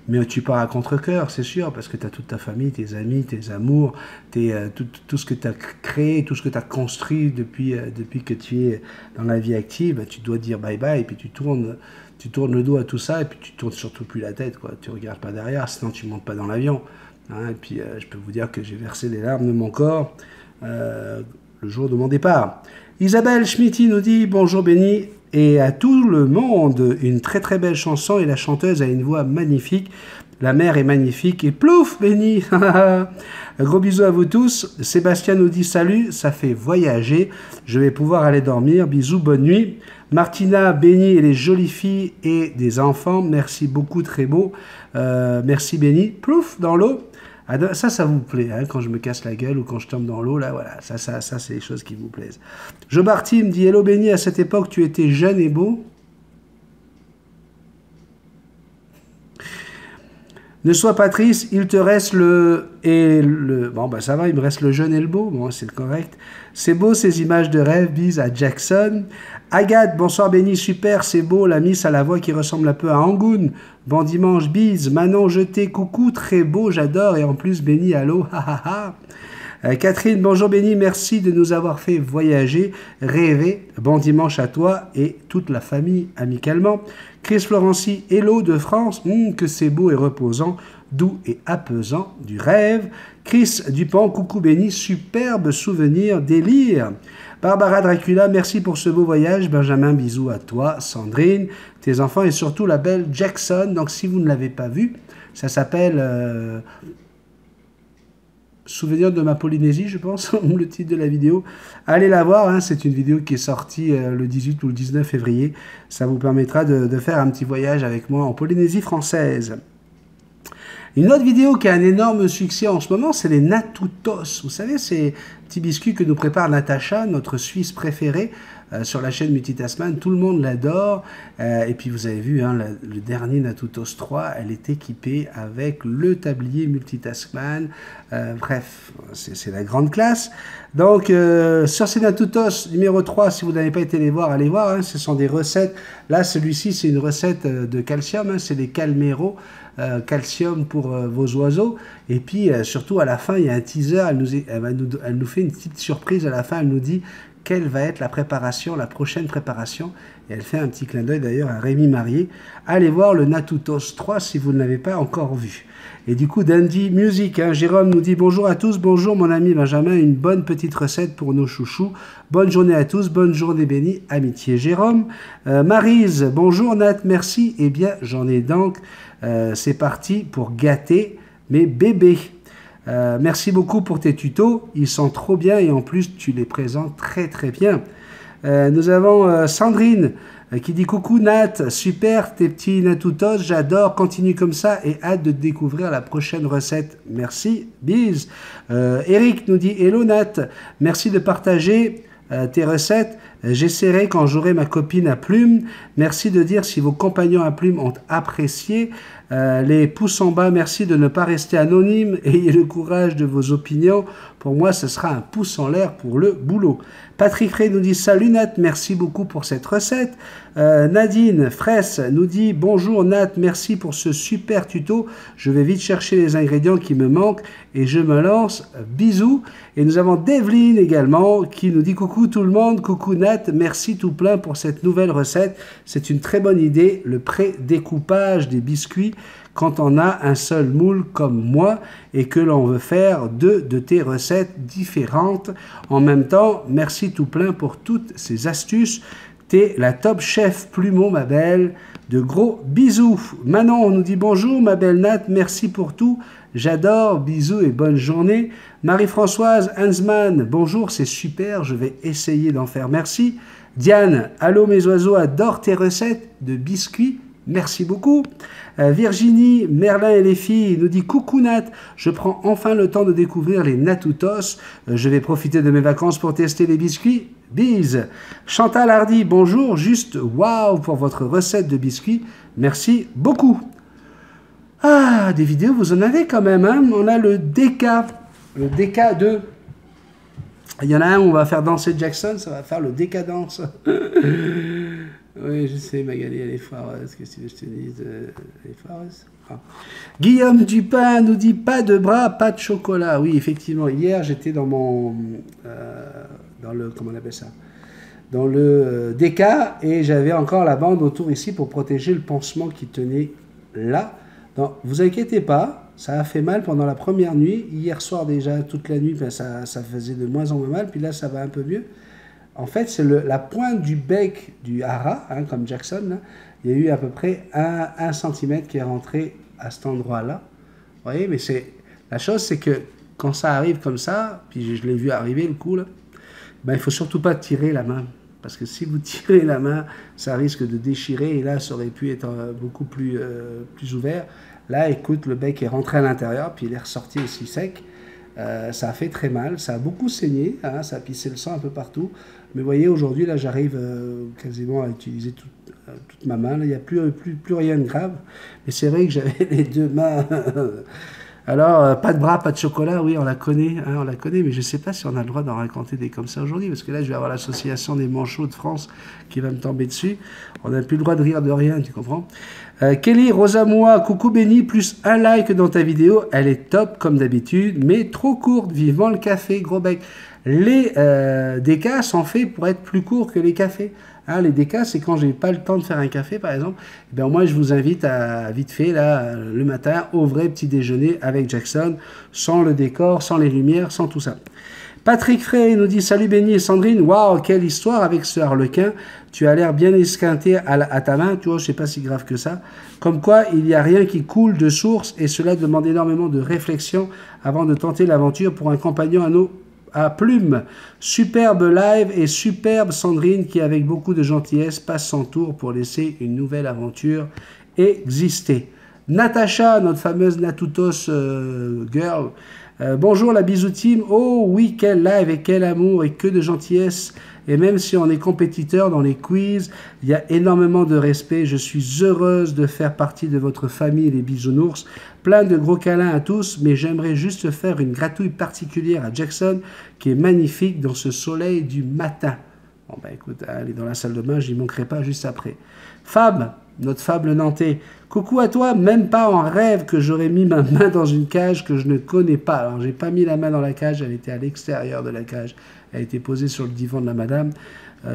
Mais tu pars à contre-cœur, c'est sûr, parce que tu as toute ta famille, tes amis, tes amours, tout ce que tu as créé, tout ce que tu as construit depuis que tu es dans la vie active. Bah, tu dois dire bye bye et puis tu tournes le dos à tout ça et puis tu tournes surtout plus la tête, quoi. Tu regardes pas derrière, sinon tu montes pas dans l'avion. Hein. Et puis je peux vous dire que j'ai versé les larmes de mon corps. Le jour de mon départ. Isabelle Schmitty nous dit bonjour Benny et à tout le monde. Une très très belle chanson et la chanteuse a une voix magnifique. La mer est magnifique et plouf Benny. Gros bisous à vous tous. Sébastien nous dit salut, ça fait voyager. Je vais pouvoir aller dormir. Bisous, bonne nuit. Martina, Benny et les jolies filles et des enfants. Merci beaucoup, très beau. Merci Benny. Plouf dans l'eau. Ça vous plaît, hein, quand je me casse la gueule ou quand je tombe dans l'eau, là, voilà, ça c'est les choses qui vous plaisent. Jobarty me dit, hello Benny, à cette époque, tu étais jeune et beau. Ne sois pas triste, il te reste Bon, bah ça va, il me reste le jeune et le beau, bon, c'est correct. C'est beau, ces images de rêve, bise à Jackson. Agathe, bonsoir Benny, super, c'est beau, la miss à la voix qui ressemble un peu à Angoun. Bon dimanche, bise. Manon, jeté, coucou, très beau, j'adore. Et en plus, Benny, allô, ha. Catherine, bonjour Benny, merci de nous avoir fait voyager, rêver. Bon dimanche à toi et toute la famille, amicalement. Chris Florency, hello de France, que c'est beau et reposant, doux et apaisant, du rêve. Chris Dupont, coucou Benny, superbe souvenir, délire. Barbara Dracula, merci pour ce beau voyage. Benjamin, bisous à toi. Sandrine, tes enfants et surtout la belle Jackson. Donc si vous ne l'avez pas vu, ça s'appelle Souvenir de ma Polynésie, je pense, le titre de la vidéo. Allez la voir, hein, c'est une vidéo qui est sortie le 18 ou le 19 février. Ça vous permettra de faire un petit voyage avec moi en Polynésie française. Une autre vidéo qui a un énorme succès en ce moment, c'est les Natutos. Vous savez, ces petits biscuits que nous prépare Natacha, notre Suisse préférée, sur la chaîne Multitasman. Tout le monde l'adore. Et puis vous avez vu, hein, le dernier Natutos 3, elle est équipée avec le tablier Multitasman. Bref, c'est la grande classe. Donc, sur ces Natutos numéro 3, si vous n'avez pas été les voir, allez voir. Hein, ce sont des recettes. Là, celui-ci, c'est une recette de calcium. Hein, c'est des calméros. Calcium pour vos oiseaux. Et puis, surtout, à la fin, il y a un teaser. Elle nous fait une petite surprise. À la fin, elle nous dit quelle va être la préparation, la prochaine préparation. Et elle fait un petit clin d'œil d'ailleurs à Rémi Marié. Allez voir le Natutos 3 si vous ne l'avez pas encore vu. Et du coup, Dandy Music, hein, Jérôme nous dit bonjour à tous, bonjour mon ami Benjamin, une bonne petite recette pour nos chouchous. Bonne journée à tous, bonne journée bénie, amitié Jérôme. Maryse, bonjour Nat, merci. Eh bien, j'en ai donc, c'est parti pour gâter mes bébés. Merci beaucoup pour tes tutos, ils sont trop bien et en plus tu les présentes très très bien. Nous avons Sandrine qui dit coucou Nat, super tes petits Natutos, j'adore, continue comme ça et hâte de découvrir la prochaine recette. Merci, bise. Eric nous dit hello Nat, merci de partager tes recettes. J'essaierai quand j'aurai ma copine à plume. Merci de dire si vos compagnons à plume ont apprécié. Les pouces en bas, merci de ne pas rester anonyme. Ayez le courage de vos opinions. Pour moi, ce sera un pouce en l'air pour le boulot. Patrick Ray nous dit salut Nat, merci beaucoup pour cette recette. Nadine Fraisse nous dit bonjour Nat, merci pour ce super tuto. Je vais vite chercher les ingrédients qui me manquent et je me lance. Bisous. Et nous avons Develyne également qui nous dit coucou tout le monde, coucou Nat, merci tout plein pour cette nouvelle recette. C'est une très bonne idée, le pré-découpage des biscuits quand on a un seul moule comme moi et que l'on veut faire deux de tes recettes différentes. En même temps, merci tout plein pour toutes ces astuces. T'es la top chef Plumeau, ma belle. De gros bisous. Manon nous dit bonjour, ma belle Nat, merci pour tout. J'adore, bisous et bonne journée. Marie-Françoise Hansman, bonjour, c'est super, je vais essayer d'en faire, merci. Diane, allô mes oiseaux, adore tes recettes de biscuits, merci beaucoup. Virginie, Merlin et les filles nous dit coucou Nat, je prends enfin le temps de découvrir les Natutos, je vais profiter de mes vacances pour tester les biscuits, bise. Chantal Hardy, bonjour, juste waouh pour votre recette de biscuits, merci beaucoup. Ah, des vidéos, vous en avez quand même, hein. On a le DK2. Il y en a un où on va faire danser Jackson, ça va faire le décadence. Oui, je sais, Magali, elle est foireuse. Qu'est-ce que je te dis elle est foireuse. Ah. Guillaume Dupin nous dit pas de bras, pas de chocolat. Oui, effectivement, hier j'étais dans mon. Dans le. Comment on appelle ça? Dans le DK et j'avais encore la bande autour ici pour protéger le pansement qui tenait là. Donc, vous inquiétez pas, ça a fait mal pendant la première nuit. Hier soir déjà, toute la nuit, ben, ça faisait de moins en moins mal. Puis là, ça va un peu mieux. En fait, c'est la pointe du bec du hara, hein, comme Jackson. Là. Il y a eu à peu près 1 cm qui est rentré à cet endroit-là. Vous voyez, mais la chose, c'est que quand ça arrive comme ça, puis je l'ai vu arriver le coup, là, ben, il ne faut surtout pas tirer la main. Parce que si vous tirez la main, ça risque de déchirer. Et là, ça aurait pu être beaucoup plus ouvert. Là, écoute, le bec est rentré à l'intérieur, puis il est ressorti aussi sec. Ça a fait très mal. Ça a beaucoup saigné. Hein, ça a pissé le sang un peu partout. Mais vous voyez, aujourd'hui, là, j'arrive quasiment à utiliser toute ma main. Là, il n'y a plus rien de grave. Mais c'est vrai que j'avais les 2 mains... Alors, pas de bras, pas de chocolat, oui, on la connaît, mais je ne sais pas si on a le droit d'en raconter des comme ça aujourd'hui, parce que là, je vais avoir l'association des manchots de France qui va me tomber dessus. On n'a plus le droit de rire de rien, tu comprends? Kelly, Rosamoa, coucou Benny, plus un like dans ta vidéo, elle est top comme d'habitude, mais trop courte, vivement le café, gros bec. Les DK sont faits pour être plus courts que les cafés. Hein, les DK, c'est quand j'ai pas le temps de faire un café, par exemple. Eh bien, moi, je vous invite à, vite fait, là, le matin, au vrai petit déjeuner avec Jackson, sans le décor, sans les lumières, sans tout ça. Patrick Frey nous dit « Salut Benny et Sandrine, waouh, quelle histoire avec ce harlequin. Tu as l'air bien esquinté à ta main, tu vois, je sais pas si grave que ça. Comme quoi, il n'y a rien qui coule de source et cela demande énormément de réflexion avant de tenter l'aventure pour un compagnon à plume. Superbe live et superbe Sandrine qui, avec beaucoup de gentillesse, passe son tour pour laisser une nouvelle aventure exister. Natacha, notre fameuse Natutos girl. Bonjour la bisou team. Oh oui, quel live et quel amour et que de gentillesse. Et même si on est compétiteur dans les quiz, il y a énormément de respect. Je suis heureuse de faire partie de votre famille, les bisounours. Plein de gros câlins à tous, mais j'aimerais juste faire une gratouille particulière à Jackson, qui est magnifique dans ce soleil du matin. Bon, ben écoute, elle est dans la salle de bain, j'y manquerai pas juste après. Fab, notre Fab le Nantais. Coucou à toi, même pas en rêve que j'aurais mis ma main dans une cage que je ne connais pas. Alors, j'ai pas mis la main dans la cage, elle était à l'extérieur de la cage. Elle a été posée sur le divan de la madame.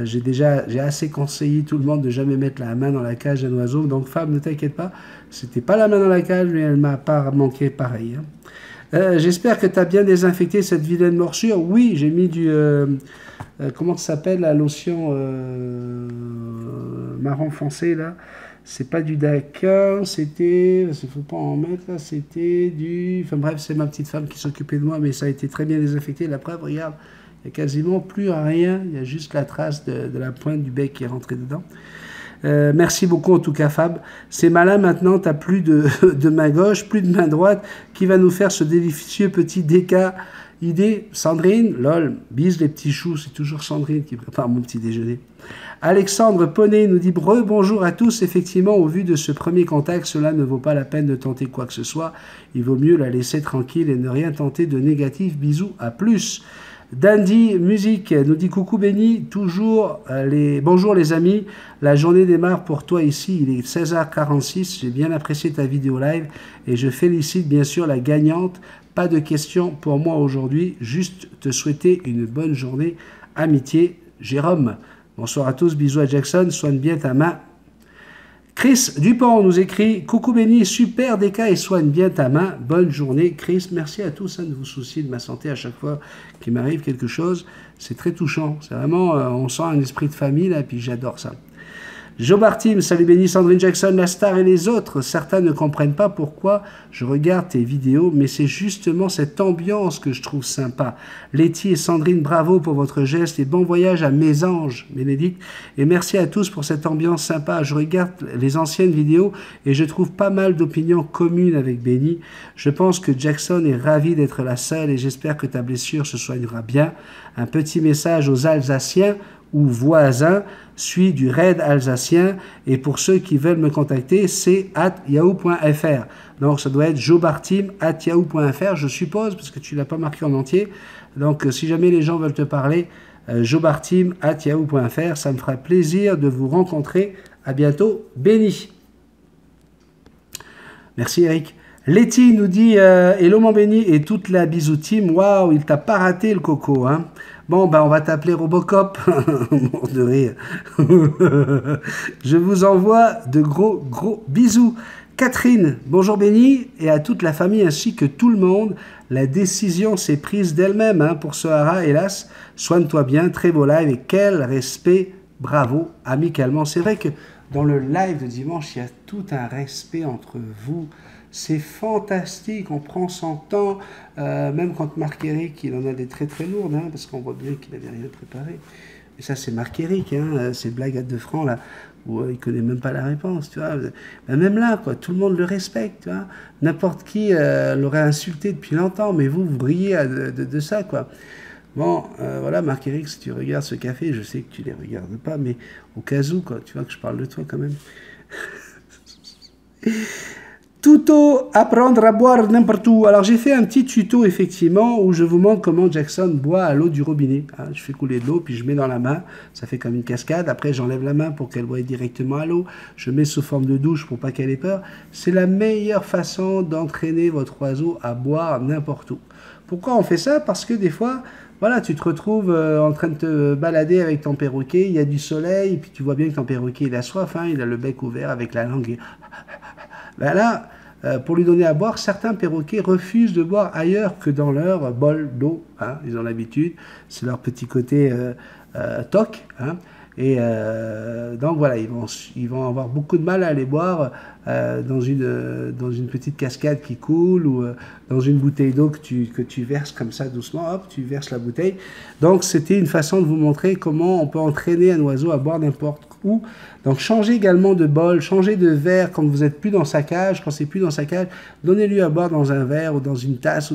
J'ai assez conseillé tout le monde de jamais mettre la main dans la cage d'un oiseau. Donc, Fab, ne t'inquiète pas, c'était pas la main dans la cage, mais elle m'a pas manqué pareil. Hein. J'espère que tu as bien désinfecté cette vilaine morsure. Oui, j'ai mis du... comment ça s'appelle la lotion marron foncé, là? C'est pas du Dakin, c'était... Il ne faut pas en mettre, là. C'était du... Enfin bref, c'est ma petite femme qui s'occupait de moi, mais ça a été très bien désinfecté. La preuve, regarde, il n'y a quasiment plus rien. Il y a juste la trace de la pointe du bec qui est rentrée dedans. Merci beaucoup en tout cas Fab. C'est malin maintenant, tu n'as plus de main gauche, plus de main droite. Qui va nous faire ce délicieux petit DK idée? Sandrine, lol, bise les petits choux, c'est toujours Sandrine qui prépare mon petit déjeuner. Alexandre Poney nous dit bonjour à tous. Effectivement, au vu de ce premier contact, cela ne vaut pas la peine de tenter quoi que ce soit. Il vaut mieux la laisser tranquille et ne rien tenter de négatif. Bisous, à plus. Dandy Musique nous dit coucou Benny, toujours bonjour les amis, la journée démarre pour toi ici, il est 16h46, j'ai bien apprécié ta vidéo live et je félicite bien sûr la gagnante. Pas de questions pour moi aujourd'hui, juste te souhaiter une bonne journée, amitié, Jérôme. Bonsoir à tous, bisous à Jackson, soigne bien ta main. Chris Dupont nous écrit « Coucou Benny, super DK et soigne bien ta main. Bonne journée. » Chris, merci à tous de vous soucier de ma santé à chaque fois qu'il m'arrive quelque chose. C'est très touchant. C'est vraiment, on sent un esprit de famille là, et puis j'adore ça. Joe Bartim, salut Benny, Sandrine Jackson, la star et les autres. Certains ne comprennent pas pourquoi je regarde tes vidéos, mais c'est justement cette ambiance que je trouve sympa. Letty et Sandrine, bravo pour votre geste et bon voyage à mes anges, Bénédicte. Et merci à tous pour cette ambiance sympa. Je regarde les anciennes vidéos et je trouve pas mal d'opinions communes avec Benny. Je pense que Jackson est ravi d'être la seule et j'espère que ta blessure se soignera bien. Un petit message aux Alsaciens. ou voisin suit du raid alsacien. Et pour ceux qui veulent me contacter, c'est @yahoo.fr. Donc ça doit être jobartim@yahoo.fr, je suppose, parce que tu ne l'as pas marqué en entier. Donc si jamais les gens veulent te parler, jobartim@yahoo.fr, ça me fera plaisir de vous rencontrer. À bientôt, béni. Merci Eric. Letty nous dit hello mon béni et toute la bisou team. Waouh, il t'a pas raté le coco, hein. Bon, ben on va t'appeler Robocop. Mort de rire. Je vous envoie de gros bisous. Catherine, bonjour béni et à toute la famille ainsi que tout le monde. La décision s'est prise d'elle-même hein, pour Sohara, hélas. Soigne-toi bien, très beau live et quel respect. Bravo, amicalement. C'est vrai que dans le live de dimanche, il y a tout un respect entre vous. C'est fantastique, on prend son temps, même quand Marc-Éric, il en a des très lourdes, hein, parce qu'on voit bien qu'il n'avait rien préparé. Et ça, c'est Marc-Éric, hein, ces blagues à 2 francs, là, où il ne connaît même pas la réponse, tu vois. Ben, même là, quoi, tout le monde le respecte, tu vois. N'importe qui l'aurait insulté depuis longtemps, mais vous brillez de ça, quoi. Bon, voilà, Marc-Éric, si tu regardes ce café, je sais que tu ne les regardes pas, mais au cas où, quoi, tu vois que je parle de toi quand même. Tuto, apprendre à boire n'importe où. Alors j'ai fait un petit tuto effectivement où je vous montre comment Jackson boit à l'eau du robinet. Hein, je fais couler de l'eau puis je mets dans la main, ça fait comme une cascade. Après j'enlève la main pour qu'elle boive directement à l'eau. Je mets sous forme de douche pour pas qu'elle ait peur. C'est la meilleure façon d'entraîner votre oiseau à boire n'importe où. Pourquoi on fait ça? Parce que des fois, voilà, tu te retrouves en train de te balader avec ton perroquet, il y a du soleil, et puis tu vois bien que ton perroquet il a soif, hein, il a le bec ouvert avec la langue. Ben là, pour lui donner à boire, certains perroquets refusent de boire ailleurs que dans leur bol d'eau. Hein, ils ont l'habitude, c'est leur petit côté toc. Hein, et donc voilà, ils vont avoir beaucoup de mal à aller boire dans une petite cascade qui coule ou dans une bouteille d'eau que tu verses comme ça doucement, hop, tu verses la bouteille. Donc c'était une façon de vous montrer comment on peut entraîner un oiseau à boire n'importe où. Donc changez également de bol, changez de verre quand vous n'êtes plus dans sa cage, quand c'est plus dans sa cage, donnez-lui à boire dans un verre ou dans une tasse,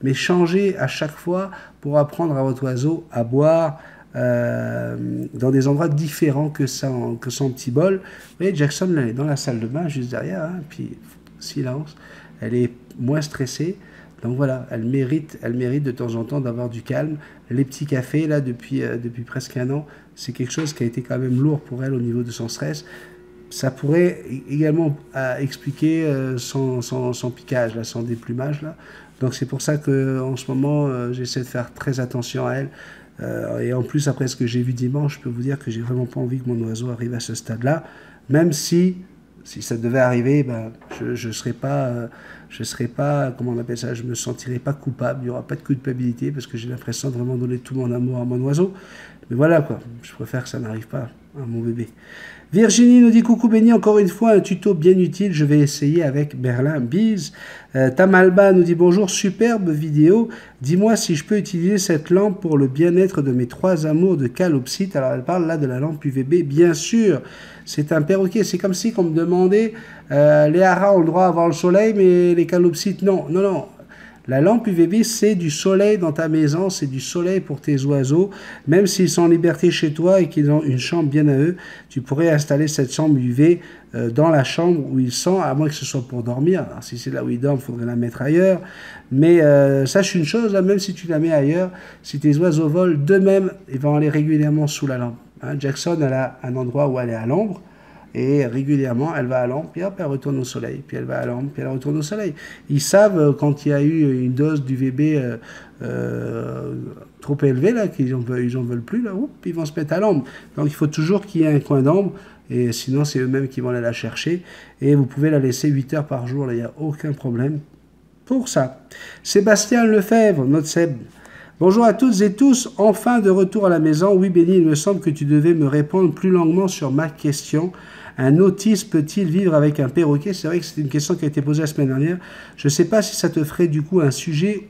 mais changez à chaque fois pour apprendre à votre oiseau à boire dans des endroits différents que son petit bol. Vous voyez, Jackson, elle est dans la salle de bain, juste derrière, hein, puis silence, elle est moins stressée. Donc voilà, elle mérite de temps en temps d'avoir du calme. Les petits cafés, là, depuis presque 1 an, c'est quelque chose qui a été quand même lourd pour elle au niveau de son stress. Ça pourrait également expliquer son piquage, là, son déplumage. Là. Donc c'est pour ça qu'en ce moment, j'essaie de faire très attention à elle. Et en plus, après ce que j'ai vu dimanche, je peux vous dire que j'ai vraiment pas envie que mon oiseau arrive à ce stade-là. Même si ça devait arriver, ben, je serais pas, comment on appelle ça, je me sentirais pas coupable, il n'y aura pas de culpabilité parce que j'ai l'impression de vraiment donner tout mon amour à mon oiseau. Mais voilà quoi, je préfère que ça n'arrive pas à mon bébé. Virginie nous dit coucou béni, encore une fois un tuto bien utile, je vais essayer avec Berlin, bise. Tamalba nous dit bonjour, superbe vidéo, dis-moi si je peux utiliser cette lampe pour le bien-être de mes 3 amours de calopsite. Alors elle parle là de la lampe UVB, bien sûr, c'est un perroquet, c'est comme si on me demandait, les haras ont le droit à avoir le soleil, mais les calopsites non. La lampe UVB, c'est du soleil dans ta maison, c'est du soleil pour tes oiseaux. Même s'ils sont en liberté chez toi et qu'ils ont une chambre bien à eux, tu pourrais installer cette chambre UV dans la chambre où ils sont, à moins que ce soit pour dormir. Alors, si c'est là où ils dorment, il faudrait la mettre ailleurs. Mais sache une chose, là, même si tu la mets ailleurs, si tes oiseaux volent d'eux-mêmes, ils vont aller régulièrement sous la lampe. Hein, Jackson, elle a un endroit où elle est à l'ombre. Et régulièrement, elle va à l'ombre, puis hop, elle retourne au soleil. Puis elle va à l'ombre, puis elle retourne au soleil. Ils savent quand il y a eu une dose d'UVB trop élevée, là, qu'ils n'en veulent plus, là, ils vont se mettre à l'ombre. Donc il faut toujours qu'il y ait un coin d'ombre, et sinon c'est eux-mêmes qui vont aller la chercher. Et vous pouvez la laisser 8 heures par jour, là, il n'y a aucun problème pour ça. Sébastien Lefebvre, notre Seb. Bonjour à toutes et tous, enfin de retour à la maison. Oui, Béni, il me semble que tu devais me répondre plus longuement sur ma question. Un autiste peut-il vivre avec un perroquet? C'est vrai que c'est une question qui a été posée la semaine dernière. Je ne sais pas si ça te ferait du coup un sujet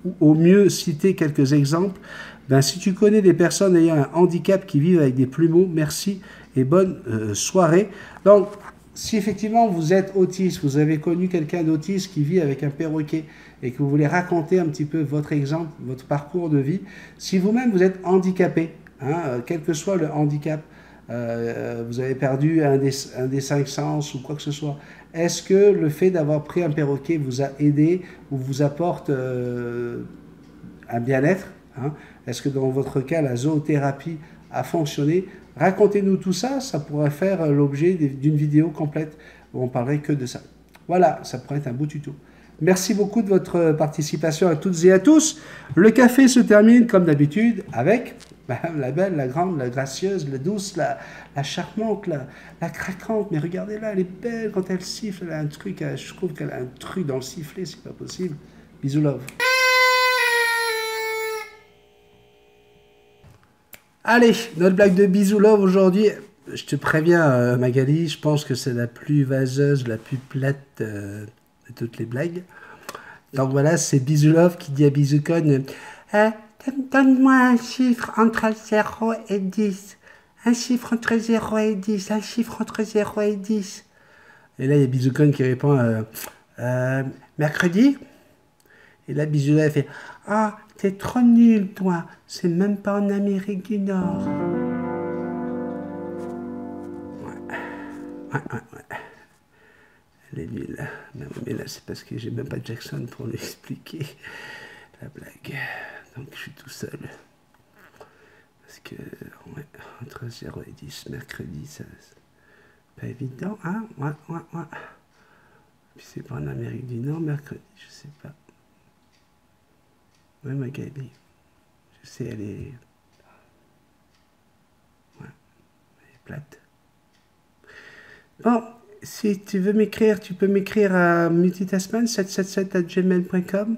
ou au mieux citer quelques exemples. Ben, si tu connais des personnes ayant un handicap qui vivent avec des plumeaux, merci et bonne soirée. Donc, si effectivement vous êtes autiste, vous avez connu quelqu'un d'autiste qui vit avec un perroquet et que vous voulez raconter un petit peu votre exemple, votre parcours de vie, si vous-même vous êtes handicapé, hein, quel que soit le handicap. Vous avez perdu un des cinq sens ou quoi que ce soit. Est-ce que le fait d'avoir pris un perroquet vous a aidé ou vous apporte un bien-être, hein? Est-ce que dans votre cas, la zoothérapie a fonctionné? Racontez-nous tout ça, ça pourrait faire l'objet d'une vidéo complète où on parlerait que de ça. Voilà, ça pourrait être un beau tuto. Merci beaucoup de votre participation à toutes et à tous. Le café se termine comme d'habitude avec la belle, la grande, la gracieuse, la douce, la charmante, la craquante. Mais regardez-la, elle est belle quand elle siffle. Elle a un truc, je trouve qu'elle a un truc dans le sifflet, c'est pas possible. Bisous love. Allez, notre blague de bisous love aujourd'hui. Je te préviens, Magali, je pense que c'est la plus vaseuse, la plus plate de toutes les blagues. Donc voilà, c'est Bisou Love qui dit à Bisoucon, donne-moi un chiffre entre 0 et 10. Un chiffre entre 0 et 10. Un chiffre entre 0 et 10. Et là, il y a Bisoucon qui répond, mercredi. Et là, Bisou Love fait, ah, t'es trop nul, toi. C'est même pas en Amérique du Nord. Ouais. Elle est nulle. Mais là, c'est parce que j'ai même pas Jackson pour lui expliquer la blague. Donc, je suis tout seul. Parce que, ouais, entre 0 et 10, mercredi, c'est pas évident, hein? Ouais. Puis c'est pas en Amérique du Nord, mercredi, je sais pas. Ouais, Magali. Je sais, elle est... Ouais, elle est plate. Bon, si tu veux m'écrire, tu peux m'écrire à multitasman777@gmail.com.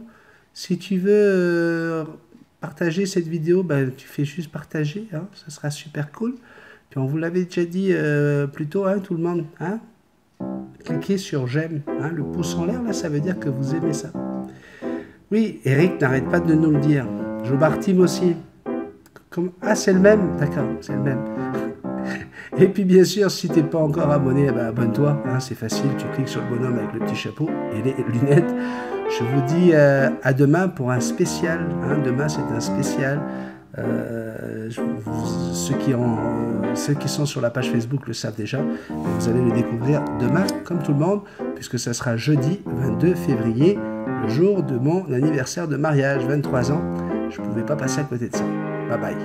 Si tu veux partager cette vidéo, ben, tu fais juste partager, hein, ça sera super cool. Puis on vous l'avait déjà dit plus tôt, hein, tout le monde. Hein, cliquez sur j'aime, hein, le pouce en l'air, là, ça veut dire que vous aimez ça. Oui, Eric n'arrête pas de nous le dire. Joe Bartim aussi. Ah, c'est le même? D'accord, c'est le même. Et puis bien sûr, si tu n'es pas encore abonné, ben abonne-toi, hein, c'est facile, tu cliques sur le bonhomme avec le petit chapeau et les lunettes. Je vous dis à demain pour un spécial, hein, demain c'est un spécial. Ceux qui sont sur la page Facebook le savent déjà, vous allez le découvrir demain comme tout le monde, puisque ça sera jeudi 22 février, le jour de mon anniversaire de mariage, 23 ans. Je ne pouvais pas passer à côté de ça. Bye bye.